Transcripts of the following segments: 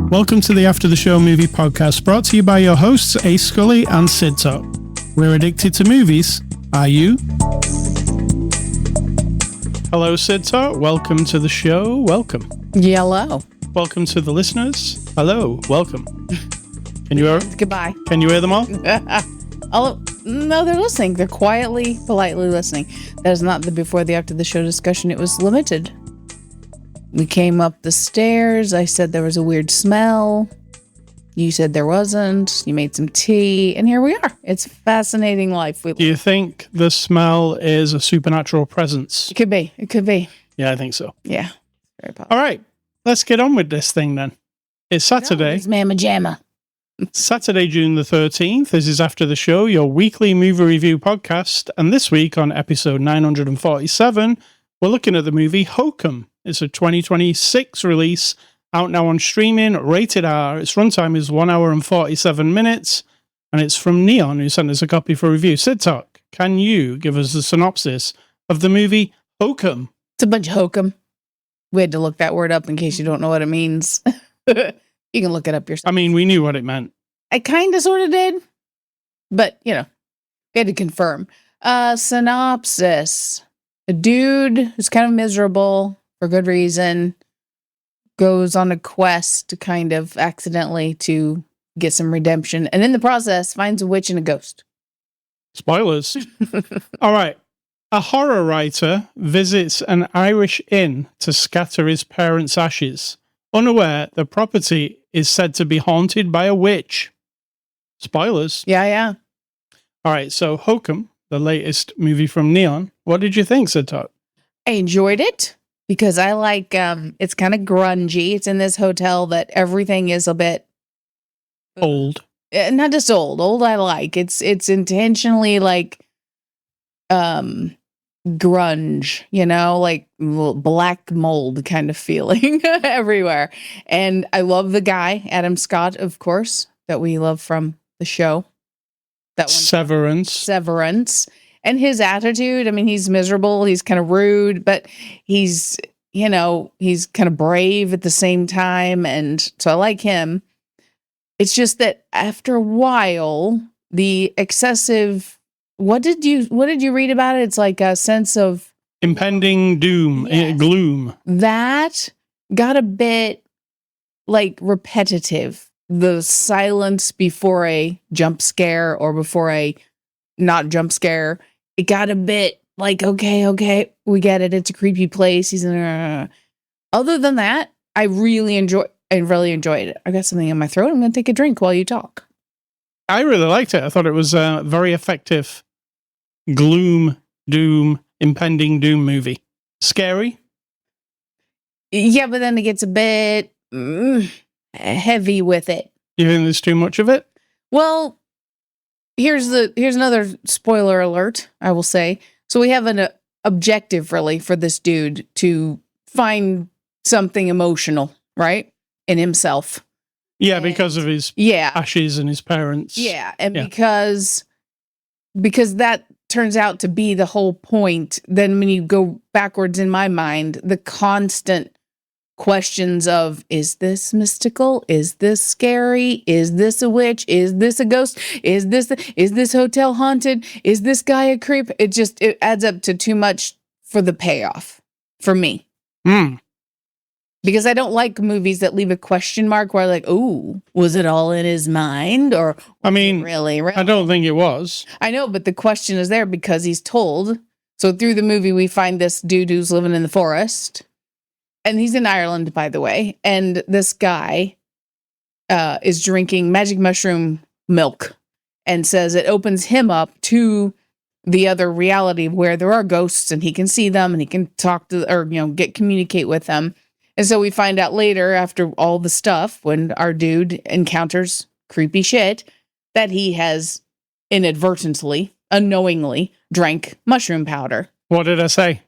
Welcome to the After the Show movie podcast, brought to you by your hosts, Ascully and Cidtalk. We're addicted to movies. Are you? Hello, Cidtalk. Welcome to the show. Welcome. Hello. Welcome to the listeners. Hello. Welcome. Can you hear? Goodbye. Can you hear them all? Oh, no, they're listening. They're quietly, politely listening. That is not the before the after the show discussion. It was limited. We came up the stairs. I said there was a weird smell. You said there wasn't. You made some tea. And here we are. It's fascinating life. Do you think the smell is a supernatural presence? It could be. It could be. Yeah, I think so. Yeah. Very possible. All right. Let's get on with this thing then. It's Saturday. It's Mamma Jamma. Saturday, June the 13th. This is After the Show, your weekly movie review podcast. And this week on episode 947, we're looking at the movie Hokum. It's a 2026 release, out now on streaming, rated R. Its runtime is 1 hour and 47 minutes, and it's from Neon, who sent us a copy for review. Cidtalk, can you give us a synopsis of the movie Hokum? It's a bunch of hokum. We had to look that word up in case you don't know what it means. You can look it up yourself. I mean, we knew what it meant. I kind of sort of did, but, we had to confirm. Synopsis. A dude who's kind of miserable, for good reason, goes on a quest to kind of accidentally to get some redemption, and in the process finds a witch and a ghost. Spoilers. All right. A horror writer visits an Irish inn to scatter his parents' ashes, unaware the property is said to be haunted by a witch. Spoilers. Yeah. All right, so Hokum, the latest movie from Neon. What did you think, Cidtalk? I enjoyed it. Because I like, it's kind of grungy. It's in this hotel that everything is a bit Old. Not just old. Old I like. It's intentionally like grunge, like black mold kind of feeling everywhere. And I love the guy, Adam Scott, of course, that we love from the show. That one. Severance. And his attitude, I mean, he's miserable, he's kind of rude, but he's kind of brave at the same time. And so I like him. It's just that after a while, the excessive, what did you read about it? It's like a sense of impending doom, yes, gloom. That got a bit like repetitive. The silence before a jump scare or before a not jump scare. It got a bit like, okay, we get it. It's a creepy place. Other than that, I really enjoyed it. I got something in my throat. I'm going to take a drink while you talk. I really liked it. I thought it was a very effective gloom, doom, impending doom movie. Scary? Yeah, but then it gets a bit heavy with it. You think there's too much of it? Well, here's another spoiler alert, I will say. So we have an objective, really, for this dude to find something emotional, right? In himself. Yeah, because of his ashes and his parents. Yeah, and because that turns out to be the whole point, then when you go backwards in my mind, the constant questions of, is this mystical? Is this scary? Is this a witch? Is this a ghost? Is this hotel haunted? Is this guy a creep? It adds up to too much for the payoff for me. Because I don't like movies that leave a question mark where like, ooh, was it all in his mind? Or really? I don't think it was. I know, but the question is there because he's told. So through the movie, we find this dude who's living in the forest. And he's in Ireland, by the way. And this guy is drinking magic mushroom milk and says it opens him up to the other reality where there are ghosts and he can see them and he can talk to or communicate with them. And so we find out later, after all the stuff, when our dude encounters creepy shit, that he has inadvertently, unknowingly drank mushroom powder. What did I say?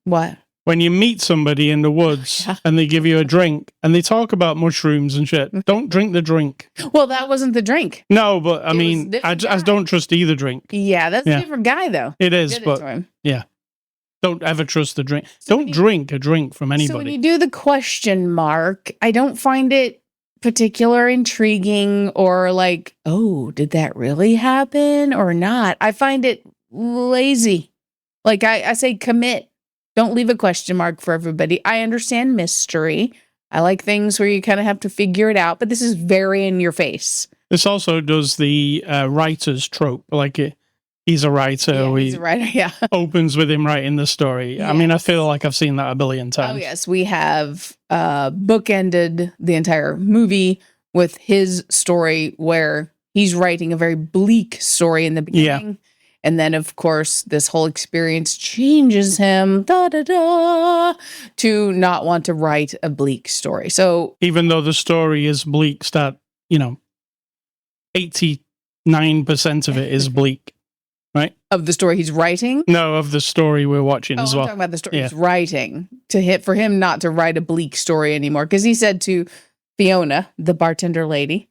What when you meet somebody in the woods and they give you a drink and they talk about mushrooms and shit, don't drink the drink. Well, that wasn't the drink. No, but I It was a mean, different I guy. don't trust either drink. Yeah, that's a different guy, though. It is, Did it but to him. yeah. Don't ever trust the drink. So Don't drink a drink from anybody. So when you do the question mark, I don't find it particular intriguing or like, oh, did that really happen or not? I find it lazy. Like I say commit. Don't leave a question mark for everybody. I understand mystery. I like things where you kind of have to figure it out, but this is very in your face. This also does the writer's trope. Like he's a writer. Yeah, he's a writer, yeah. Opens with him writing the story. Yes. I mean, I feel like I've seen that a billion times. Oh, yes. We have bookended the entire movie with his story where he's writing a very bleak story in the beginning. Yeah. And then, of course, this whole experience changes him to not want to write a bleak story. So even though the story is bleak, 89% of it is bleak. Right? Of the story he's writing? No, of the story we're watching as well. I'm talking about the story he's writing. For him not to write a bleak story anymore. Because he said to Fiona, the bartender lady,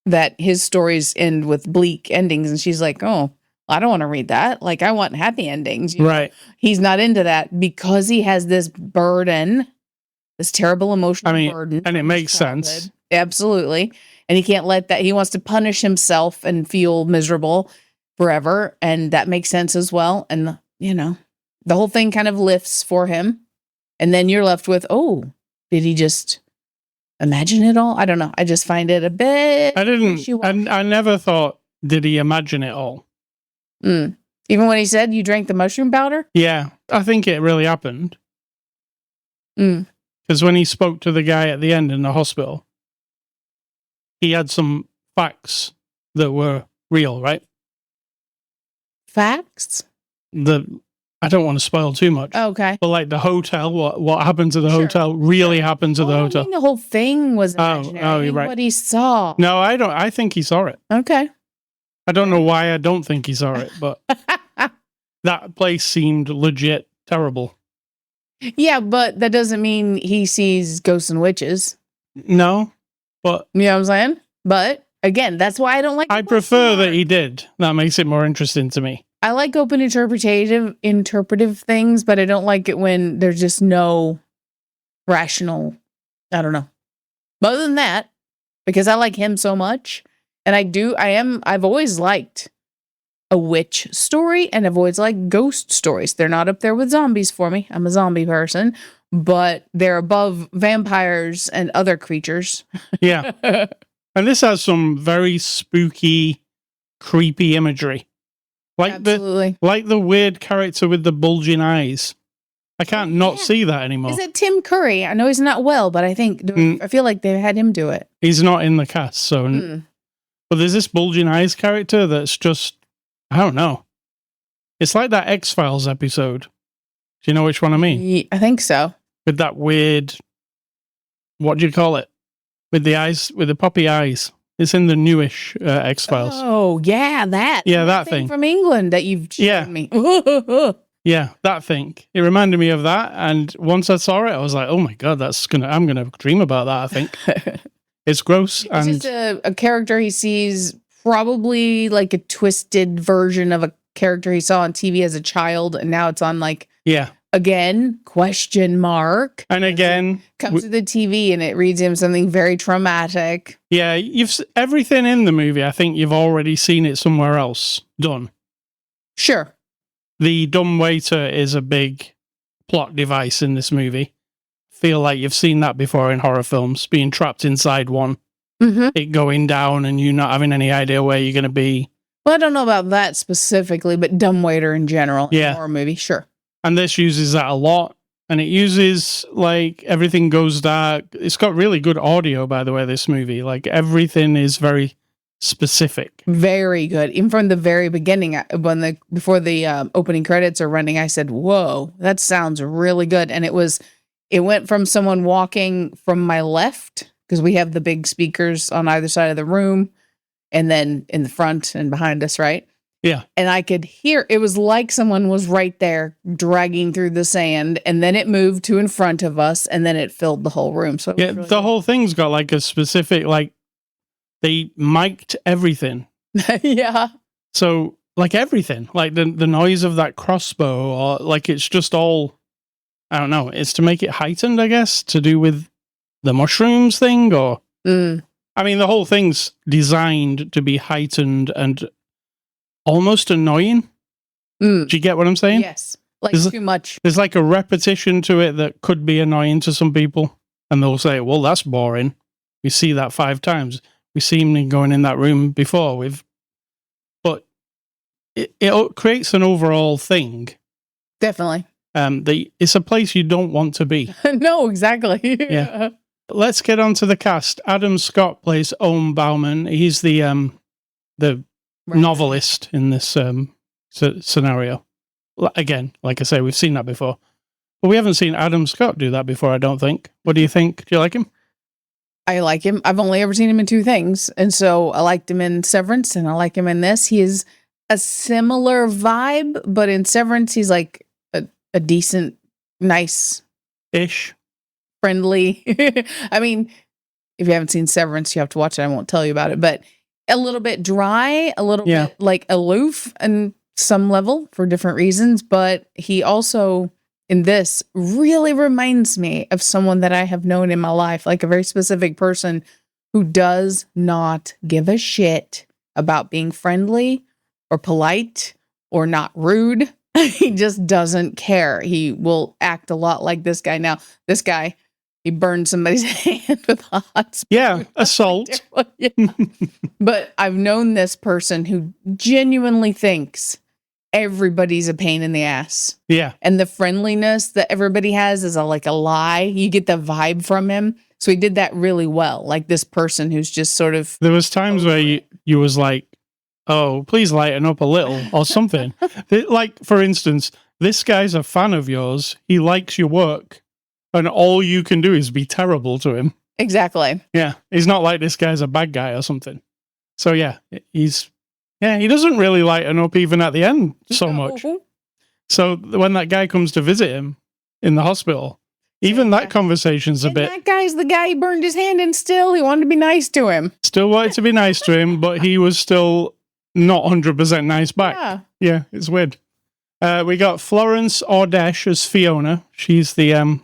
that his stories end with bleak endings. And she's like, oh, I don't want to read that. Like, I want happy endings. Right. He's not into that because he has this burden, this terrible emotional burden. And it makes sense. Absolutely. And he can't let that. He wants to punish himself and feel miserable forever, and that makes sense as well. And the whole thing kind of lifts for him, and then you're left with, oh, did he just imagine it all? I don't know. I just find it a bit. I never thought, did he imagine it all? Even when he said you drank the mushroom powder? Yeah, I think it really happened. Because when he spoke to the guy at the end in the hospital, he had some facts that were real, right? Facts? I don't want to spoil too much. Okay. But like the hotel, what happened to the hotel really happened to the hotel. I mean, the whole thing was imaginary. You're right. What he saw. No, I don't. I think he saw it. Okay. I don't know why I don't think he saw it, but that place seemed legit terrible. Yeah, but that doesn't mean he sees ghosts and witches. No, but you know what I'm saying? But again, that's why I don't like. I prefer that he did. That makes it more interesting to me. I like open interpretive things, but I don't like it when there's just no rational. I don't know. But other than that, because I like him so much, and I've always liked a witch story, and I've always liked ghost stories. They're not up there with zombies for me. I'm a zombie person, but they're above vampires and other creatures. Yeah. And this has some very spooky, creepy imagery. Absolutely. Like the weird character with the bulging eyes. I can't not see that anymore. Is it Tim Curry? I know he's not well, but I feel like they had him do it. He's not in the cast, so. But there's this bulging eyes character that's just, I don't know. It's like that X-Files episode. Do you know which one I mean? I think so. With that weird, what do you call it? With the eyes, with the puppy eyes. It's in the newish X-Files. Oh, yeah, that. Yeah, that thing. From England that you've shown me. Yeah, that thing. It reminded me of that. And once I saw it, I was like, oh my God, I'm going to dream about that, I think. It's gross. It's just a character he sees, probably like a twisted version of a character he saw on TV as a child. And now it's on again, question mark. And again, comes to the TV and it reads him something very traumatic. Yeah, everything in the movie, I think you've already seen it somewhere else done. Sure. The dumbwaiter is a big plot device in this movie. Feel like you've seen that before in horror films, being trapped inside one, it going down and you not having any idea where you're going to be. Well, I don't know about that specifically, but dumbwaiter in general in a horror movie, sure. And this uses that a lot. And it uses, like, everything goes dark. It's got really good audio, by the way, this movie. Like, everything is very specific. Very good. Even from the very beginning, before the opening credits are running, I said, whoa, that sounds really good. And it went from someone walking from my left, because we have the big speakers on either side of the room, and then in the front and behind us, right? Yeah. And I could hear, it was like someone was right there dragging through the sand, and then it moved to in front of us, and then it filled the whole room. So it was Yeah, really the whole thing's got like a specific, like, they mic'd everything. yeah. So, like, everything, like the noise of that crossbow, or like, it's just all, I don't know, it's to make it heightened, I guess, to do with the mushrooms thing, or, I mean, the whole thing's designed to be heightened and almost annoying. Do you get what I'm saying? Yes. Like too much. There's like a repetition to it that could be annoying to some people. And they'll say, well, that's boring. We see that 5 times. We've seen him going in that room before. But it creates an overall thing. Definitely. It's a place you don't want to be. No, exactly. Yeah. Let's get on to the cast. Adam Scott plays Ohm Bauman. He's the novelist in this scenario. Again, like I say, we've seen that before. But we haven't seen Adam Scott do that before, I don't think. What do you think? Do you like him? I like him. I've only ever seen him in 2 things. And so I liked him in Severance, and I like him in this. He is a similar vibe, but in Severance, he's like a decent, nice-ish, friendly. I mean, if you haven't seen Severance, you have to watch it. I won't tell you about it, but a little bit dry, a little bit like aloof on some level for different reasons. But he also, in this, really reminds me of someone that I have known in my life, like a very specific person who does not give a shit about being friendly or polite or not rude. He just doesn't care. He will act a lot like this guy. Now, this guy, he burned somebody's hand with a hot spoon. Yeah, assault. Yeah. But I've known this person who genuinely thinks everybody's a pain in the ass. Yeah. And the friendliness that everybody has is like a lie. You get the vibe from him. So he did that really well. Like this person who's just sort of... There was times where you was like, oh, please lighten up a little or something. Like, for instance, this guy's a fan of yours. He likes your work. And all you can do is be terrible to him. Exactly. Yeah. He's not like this guy's a bad guy or something. So, yeah, he doesn't really lighten up even at the end so much. So when that guy comes to visit him in the hospital, even that conversation's a bit... That guy's the guy who burned his hand, and still he wanted to be nice to him. Still wanted to be nice to him, but he was still not 100% nice back. Yeah, it's weird. We got Florence Ordesh as Fiona. She's the...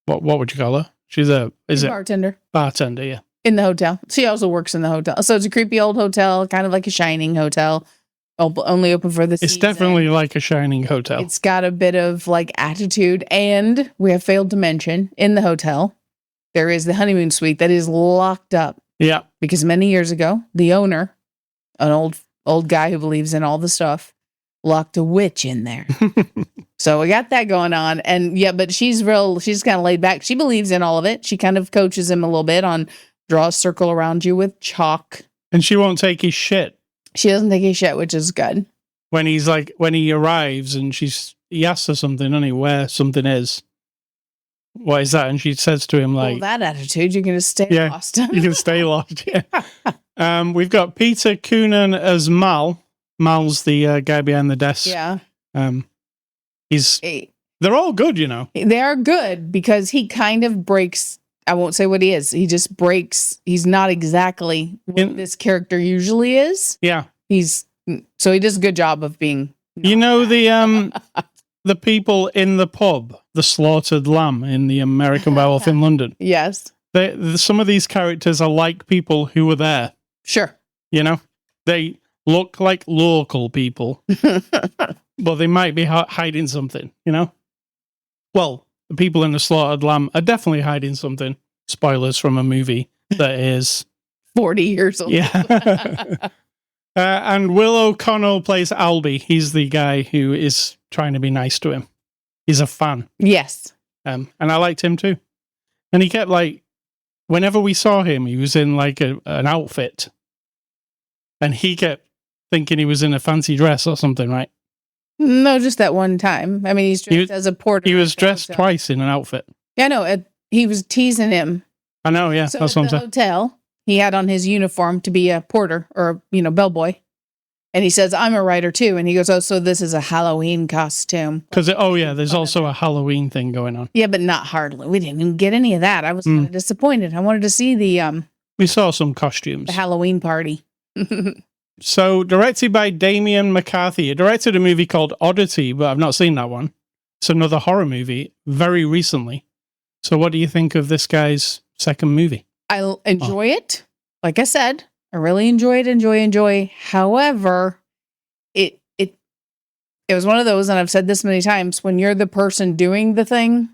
What would you call her? She's a bartender. Bartender, yeah. In the hotel. She also works in the hotel. So it's a creepy old hotel, kind of like a Shining hotel. Only open for the season. It's definitely like a Shining hotel. It's got a bit of like attitude. And we have failed to mention, in the hotel, there is the honeymoon suite that is locked up. Yeah. Because many years ago, the owner, an old guy who believes in all the stuff, locked a witch in there. So we got that going on. And yeah, but she's kind of laid back. She believes in all of it. She kind of coaches him a little bit on draw a circle around you with chalk. And she won't take his shit. She doesn't take his shit, which is good. When he arrives and he asks her something, doesn't he, where something is. What is that? And she says to him like, that attitude, you're going to stay lost. You can stay lost. Yeah. We've got Peter Coonan as Mal. Mal's the guy behind the desk. Yeah. They're all good, you know. They are good because he kind of breaks. I won't say what he is. He just breaks. He's not exactly what this character usually is. Yeah. So he does a good job of being. You know, the people in the pub, the slaughtered lamb in the American Werewolf in London. Yes. Some of these characters are like people who were there. Sure. You know, they look like local people, but they might be hiding something, you know? Well, the people in the slaughtered lamb are definitely hiding something. Spoilers from a movie that is 40 years old. Yeah. And Will O'Connell plays Albie. He's the guy who is trying to be nice to him. He's a fan. Yes. And I liked him too. And he kept whenever we saw him, he was in an outfit. And he kept thinking he was in a fancy dress or something, right? No, just that one time. I mean, he's dressed as a porter. He was dressed twice in an outfit. Yeah, no, he was teasing him. I know, yeah. So that's at what I'm the saying. hotel, he had on his uniform to be a porter or, bellboy. And he says, I'm a writer too. And he goes, oh, so this is a Halloween costume. Because, there's also a Halloween thing going on. Yeah, but not hardly. We didn't even get any of that. I was kind of disappointed. I wanted to see we saw some costumes. The Halloween party. So, directed by Damien McCarthy. He directed a movie called Oddity, but I've not seen that one. It's another horror movie very recently. So what do you think of this guy's second movie? I enjoy it. Like I said, I really enjoy it. Enjoy. However, it was one of those, and I've said this many times, when you're the person doing the thing,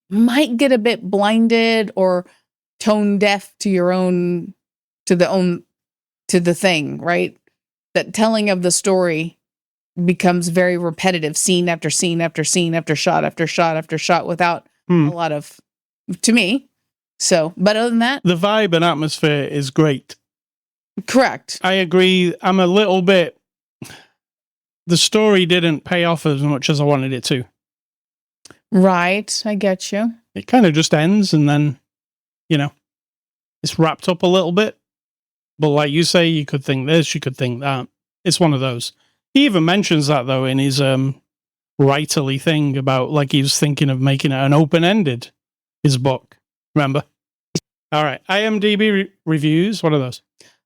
might get a bit blinded or tone deaf to the thing, right? That telling of the story becomes very repetitive, scene after scene after scene after shot after shot after shot without a lot of, to me. So, but other than that, the vibe and atmosphere is great. Correct. I agree. I'm a little bit, the story didn't pay off as much as I wanted it to. Right. I get you. It kind of just ends and then, it's wrapped up a little bit. But like you say, you could think this, you could think that. It's one of those. He even mentions that, though, in his writerly thing about, like, he was thinking of making it an open-ended, his book. Remember? All right. IMDb reviews. What are those?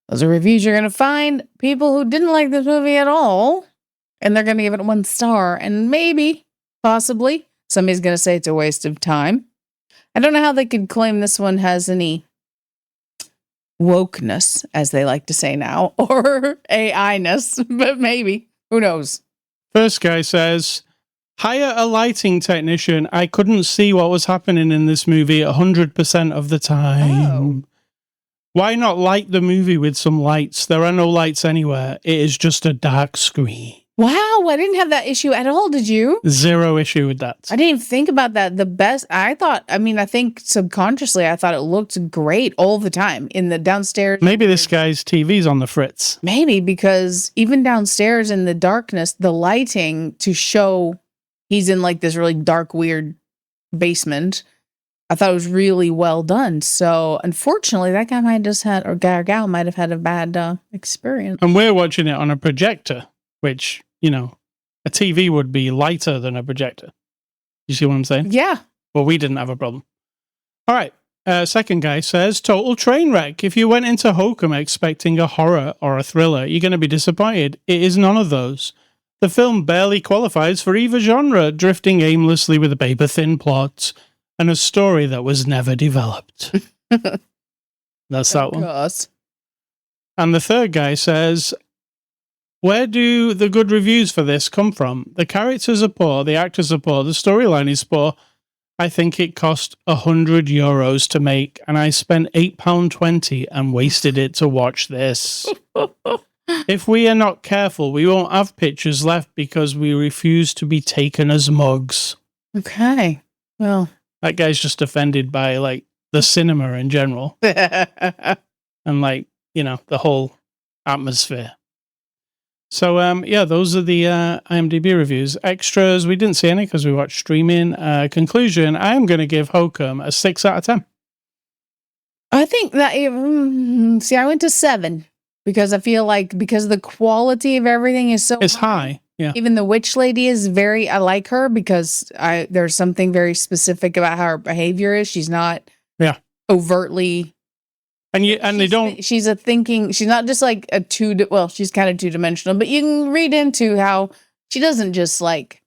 Those are reviews you're going to find people who didn't like this movie at all, and they're going to give it 1 star. And maybe, possibly, somebody's going to say it's a waste of time. I don't know how they could claim this one has any wokeness, as they like to say now, or AI-ness, but maybe. Who knows? First guy says, hire a lighting technician. I couldn't see what was happening in this movie 100% of the time. Oh. Why not light the movie with some lights? There are no lights anywhere. It is just a dark screen. Wow, I didn't have that issue at all, did you? Zero issue with that. I didn't even think about that. I think subconsciously I thought it looked great all the time in the downstairs. Maybe this guy's TV's on the fritz. Maybe, because even downstairs in the darkness, the lighting to show he's in like this really dark, weird basement, I thought it was really well done. So unfortunately, that guy might just had, or guy or gal might have had a bad experience. And we're watching it on a projector, which, a TV would be lighter than a projector. You see what I'm saying? Yeah. Well, we didn't have a problem. All right. Second guy says, total train wreck. If you went into Hokum expecting a horror or a thriller, you're going to be disappointed. It is none of those. The film barely qualifies for either genre, drifting aimlessly with a paper-thin plot and a story that was never developed. That's that one. Course. And the third guy says, where do the good reviews for this come from? The characters are poor, the actors are poor, the storyline is poor. I think it cost €100 to make, and I spent £8.20 and wasted it to watch this. If we are not careful, we won't have pictures left because we refuse to be taken as mugs. Okay. Well, that guy's just offended by, like, the cinema in general. And, like, the whole atmosphere. So, those are the IMDb reviews. Extras, we didn't see any because we watched streaming. Conclusion, I am going to give Hokum a 6 out of 10. I think that, I went to 7 because I feel like because the quality of everything is so It's high, yeah. Even the witch lady is I like her because there's something very specific about how her behavior is. She's not overtly... She's not just like she's kind of two-dimensional, but you can read into how she doesn't just like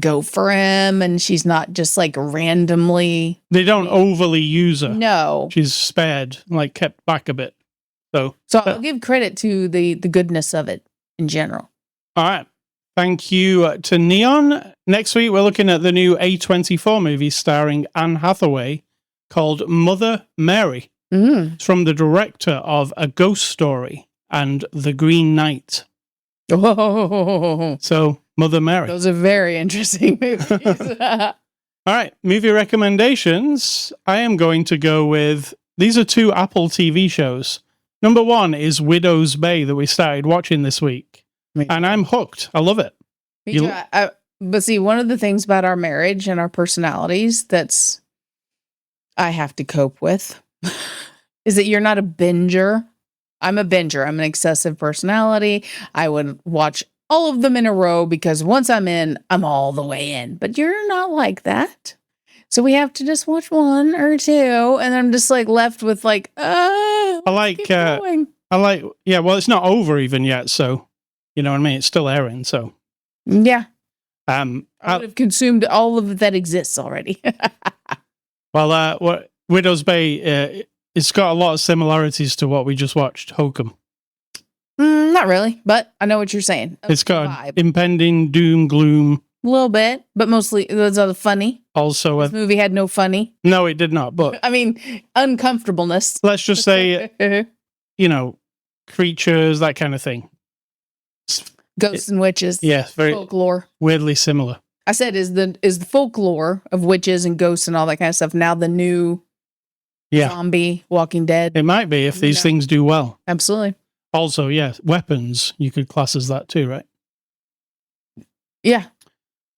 go for him, and she's not just like randomly. They don't overly use her. No. She's spared, like kept back a bit. So I'll give credit to the goodness of it in general. All right. Thank you to Neon. Next week, we're looking at the new A24 movie starring Anne Hathaway called Mother Mary. It's from the director of A Ghost Story and The Green Knight. Oh. So, Mother Mary. Those are very interesting movies. All right, movie recommendations. I am going to go with, these are 2 Apple TV shows. Number 1 is Widow's Bay that we started watching this week. And I'm hooked. I love it. Me too. But see, one of the things about our marriage and our personalities I have to cope with is that you're not a binger I'm a binger. I'm an excessive personality. I would watch all of them in a row because once I'm in, I'm all the way in. But you're not like that. So we have to just watch one or two, and I'm just like left with like, I like, yeah, well, it's not over even yet, so you know what I mean? It's still airing, so. Yeah. I would have consumed all of that exists already. Well, what Widow's Bay, it's got a lot of similarities to what we just watched, Hokum. Not really, but I know what you're saying. It's got impending doom, gloom. A little bit, but mostly those are the funny. Also, this movie had no funny. No, it did not, but... I mean, uncomfortableness. Let's just say, you know, creatures, that kind of thing. Ghosts and witches. Yeah, very folklore. Weirdly similar. I said, is the folklore of witches and ghosts and all that kind of stuff now the new zombie Walking Dead? It might be if these things do well. Absolutely. Also, yeah, weapons, you could class as that too, right? Yeah.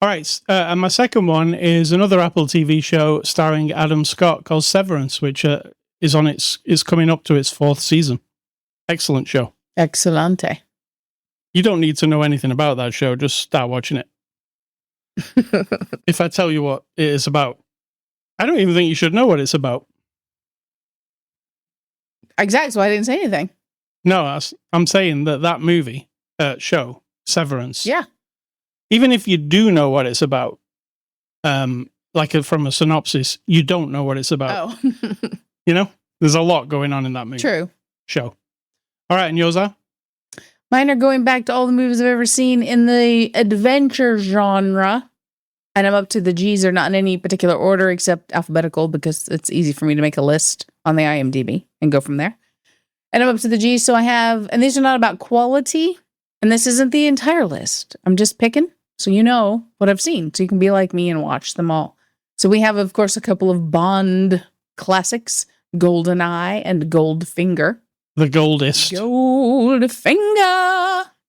All right, and my second one is another Apple TV show starring Adam Scott called Severance, which is coming up to its 4th season. Excellent show. Excellente. You don't need to know anything about that show, just start watching it. If I tell you what it is about, I don't even think you should know what it's about. Exactly, so I didn't say anything. No, I'm saying that movie, show, Severance. Yeah. Even if you do know what it's about, from a synopsis, you don't know what it's about. Oh. You know? There's a lot going on in that movie. True. Show. All right, and yours are? Mine are going back to all the movies I've ever seen in the adventure genre. And I'm up to the G's. They're not in any particular order except alphabetical because it's easy for me to make a list on the IMDb and go from there. And I'm up to the G's. So I have, and these are not about quality. And this isn't the entire list. I'm just picking so you know what I've seen. So you can be like me and watch them all. So we have, of course, a couple of Bond classics, GoldenEye and Goldfinger. The goldest. Goldfinger.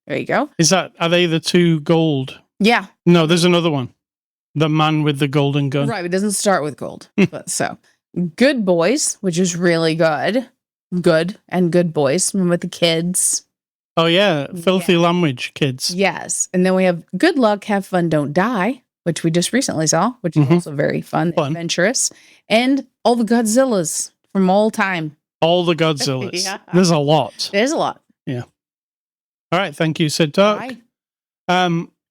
There you go. Are they the two gold? Yeah. No, there's another one. The man with the golden gun. Right. It doesn't start with gold. But so Good Boys, which is really good. Good and Good Boys with the kids. Oh, yeah. Filthy Language kids. Yes. And then we have Good Luck, Have Fun, Don't Die, which we just recently saw, which is also very fun, adventurous. And all the Godzillas from all time. All the Godzillas. Yeah. There's a lot. There's a lot. Yeah. All right. Thank you, Cidtalk.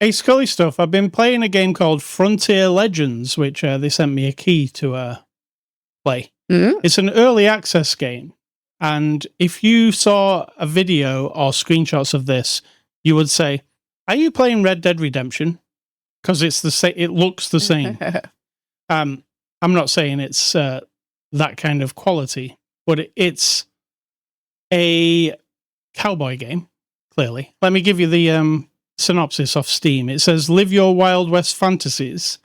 Hey, Scully stuff. I've been playing a game called Frontier Legends, which they sent me a key to play. Mm-hmm. It's an early access game. And if you saw a video or screenshots of this, you would say, are you playing Red Dead Redemption? Because it's it looks the same. I'm not saying it's that kind of quality, but it's a cowboy game, clearly. Let me give you the synopsis off Steam. It says, live your Wild West fantasies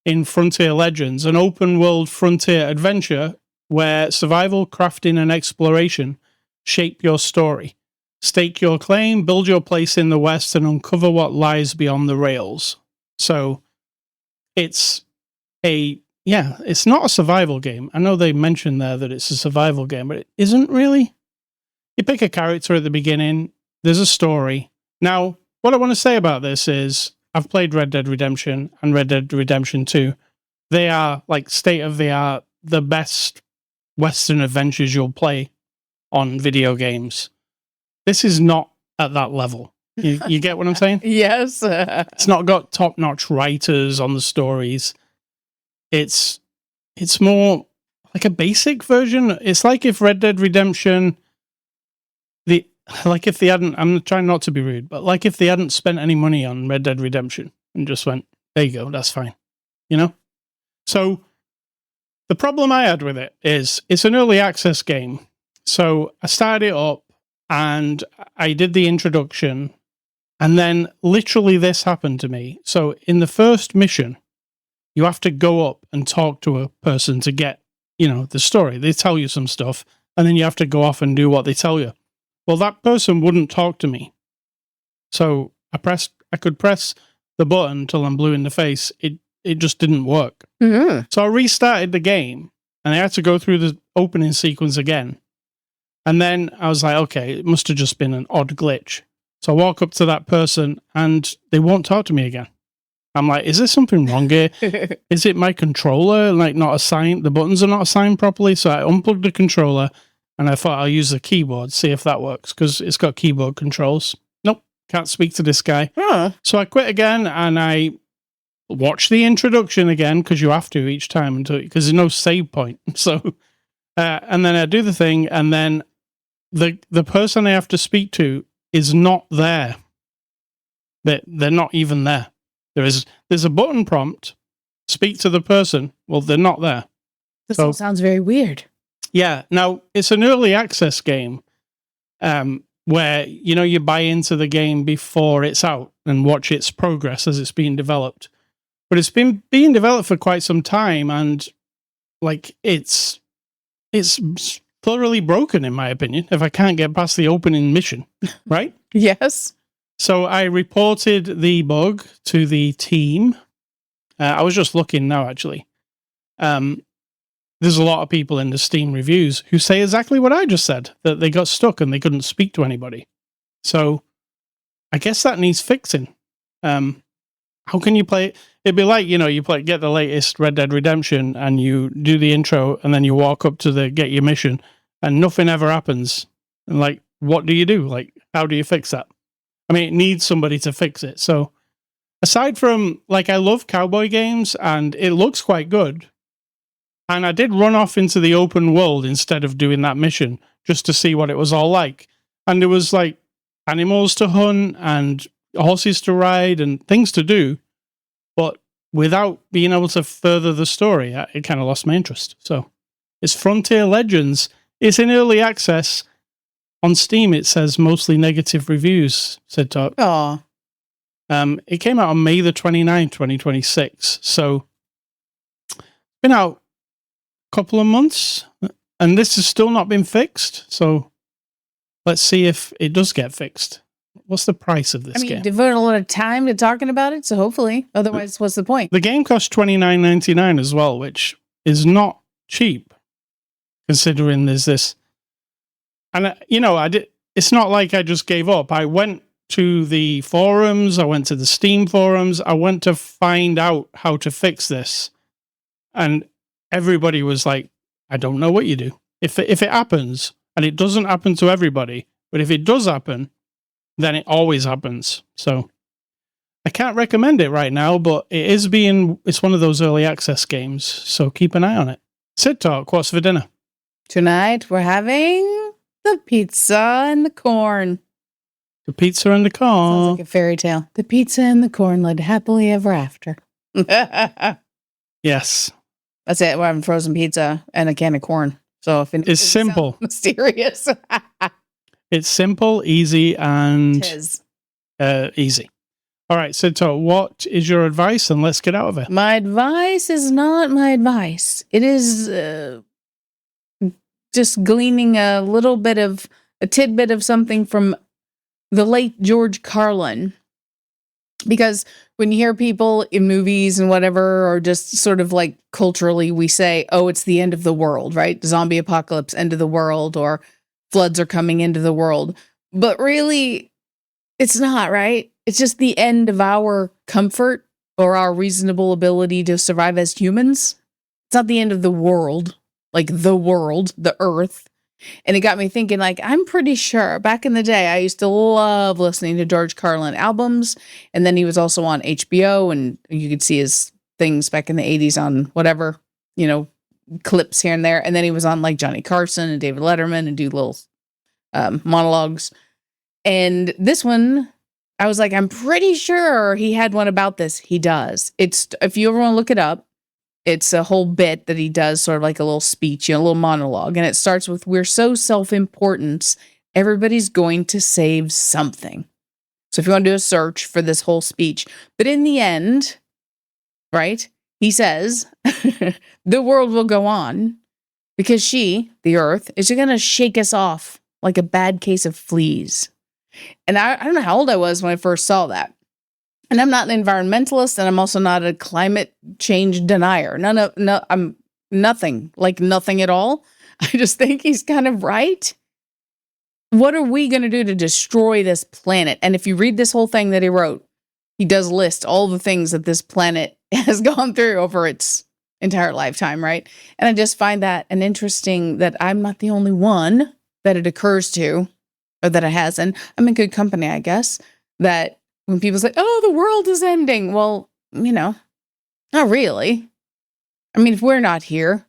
in Frontier Legends, an open-world frontier adventure where survival, crafting, and exploration shape your story. Stake your claim, build your place in the West, and uncover what lies beyond the rails. So it's not a survival game. I know they mentioned there that it's a survival game, but it isn't really. You pick a character at the beginning, there's a story. Now, what I want to say about this is I've played Red Dead Redemption and Red Dead Redemption 2. They are like state of the art, the best Western adventures you'll play on video games. This is not at that level. You get what I'm saying? Yes. It's not got top-notch writers on the stories. It's more like a basic version. It's like if Red Dead Redemption, if they hadn't, I'm trying not to be rude, but like if they hadn't spent any money on Red Dead Redemption and just went, there you go, that's fine. You know? So the problem I had with it is it's an early access game. So I started it up and I did the introduction, and then literally this happened to me. So in the first mission, you have to go up and talk to a person to get, the story. They tell you some stuff, and then you have to go off and do what they tell you. Well, that person wouldn't talk to me. So I could press the button till I'm blue in the face. It just didn't work. Mm-hmm. So I restarted the game, and I had to go through the opening sequence again. And then I was like, okay, it must have just been an odd glitch. So I walk up to that person and they won't talk to me again. I'm like, is there something wrong here? Is it my controller like not assigned? The buttons are not assigned properly. So I unplugged the controller and I thought I'll use the keyboard, see if that works, because it's got keyboard controls. Nope, can't speak to this guy. Huh. So I quit again and I watch the introduction again, because you have to each time until, because there's no save point. So, and then I do the thing, and then the person I have to speak to is not there. They're not even there. There's a button prompt, speak to the person. Well, they're not there. This all sounds very weird. Yeah. Now, it's an early access game where, you buy into the game before it's out and watch its progress as it's being developed. But it's been being developed for quite some time, and like it's thoroughly broken, in my opinion, if I can't get past the opening mission, right? Yes. So I reported the bug to the team. I was just looking now, actually. There's a lot of people in the Steam reviews who say exactly what I just said, that they got stuck and they couldn't speak to anybody. So I guess that needs fixing. How can you play it? It'd be like, get the latest Red Dead Redemption and you do the intro and then you walk up to get your mission and nothing ever happens. And like, what do you do? Like, how do you fix that? I mean, it needs somebody to fix it. So aside from, like, I love cowboy games and it looks quite good. And I did run off into the open world instead of doing that mission just to see what it was all like. And there was like animals to hunt and horses to ride and things to do. But without being able to further the story, it kind of lost my interest. So it's Frontier Legends. It's in early access. On Steam, it says mostly negative reviews, Cidtalk. Aw. It came out on May the 29th, 2026. So it's been out a couple of months, and this has still not been fixed. So let's see if it does get fixed. What's the price of this game? You devote a lot of time to talking about it, so hopefully. Otherwise, what's the point? The game costs $29.99 as well, which is not cheap, considering there's this. And, it's not like I just gave up. I went to the forums. I went to the Steam forums. I went to find out how to fix this. And everybody was like, I don't know what you do. If it happens, and it doesn't happen to everybody, but if it does happen, then it always happens. So I can't recommend it right now, but it's one of those early access games. So keep an eye on it. Cidtalk, what's for dinner? Tonight, we're having the pizza and the corn. The pizza and the corn. Sounds like a fairy tale. The pizza and the corn lived happily ever after. Yes. That's it. We're having frozen pizza and a can of corn. So if it's simple, mysterious. It's simple, easy, and Tis. Easy. All right, Cidtalk, what is your advice? And let's get out of it. My advice is not my advice. It is just gleaning a tidbit of something from the late George Carlin. Because when you hear people in movies and whatever, or just sort of like culturally, we say, oh, it's the end of the world, right? Zombie apocalypse, end of the world, or floods are coming into the world. But really, it's not, right? It's just the end of our comfort or our reasonable ability to survive as humans. It's not the end of the world, like the world, the earth. And it got me thinking, like, I'm pretty sure back in the day, I used to love listening to George Carlin albums. And then he was also on HBO, and you could see his things back in the 80s on whatever, clips here and there. And then he was on like Johnny Carson and David Letterman and do little monologues. And this one, I was like, I'm pretty sure he had one about this. He does. If you ever want to look it up, it's a whole bit that he does, sort of like a little speech, a little monologue. And it starts with, we're so self-important, everybody's going to save something. So if you want to do a search for this whole speech. But in the end, right, he says, the world will go on because she, the earth, is going to shake us off like a bad case of fleas. And I don't know how old I was when I first saw that. And I'm not an environmentalist, and I'm also not a climate change denier. I'm nothing at all. I just think he's kind of right. what are we going to do to destroy this planet? And if you read this whole thing that he wrote, he does list all the things that this planet has gone through over its entire lifetime, right? And I just find that an interesting that I'm not the only one that it occurs to, or that it has. And I'm in good company, I guess, that when people say, oh, the world is ending. Well, not really. I mean, if we're not here,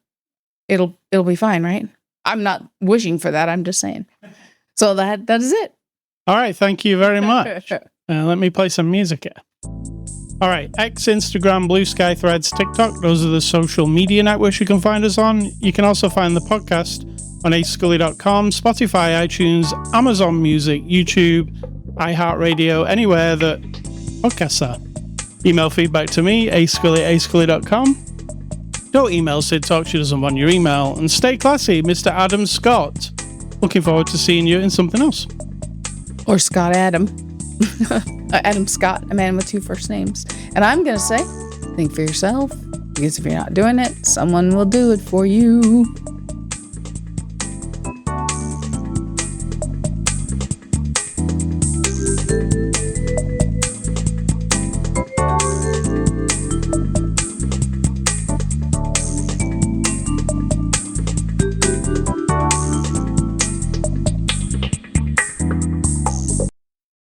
it'll be fine, right? I'm not wishing for that. I'm just saying. So that is it. All right. Thank you very much. Let me play some music here. All right. X, Instagram, Blue Sky, Threads, TikTok. Those are the social media networks you can find us on. You can also find the podcast on ascully.com, Spotify, iTunes, Amazon Music, YouTube, iHeartRadio, anywhere that podcasts are. Email feedback to me, ascully@ascully.com. Don't email Cidtalk, she doesn't want your email. And stay classy, Mr. Adam Scott. Looking forward to seeing you in something else. Or Scott Adam. Adam Scott, a man with 2 first names. And I'm going to say, think for yourself, because if you're not doing it, someone will do it for you.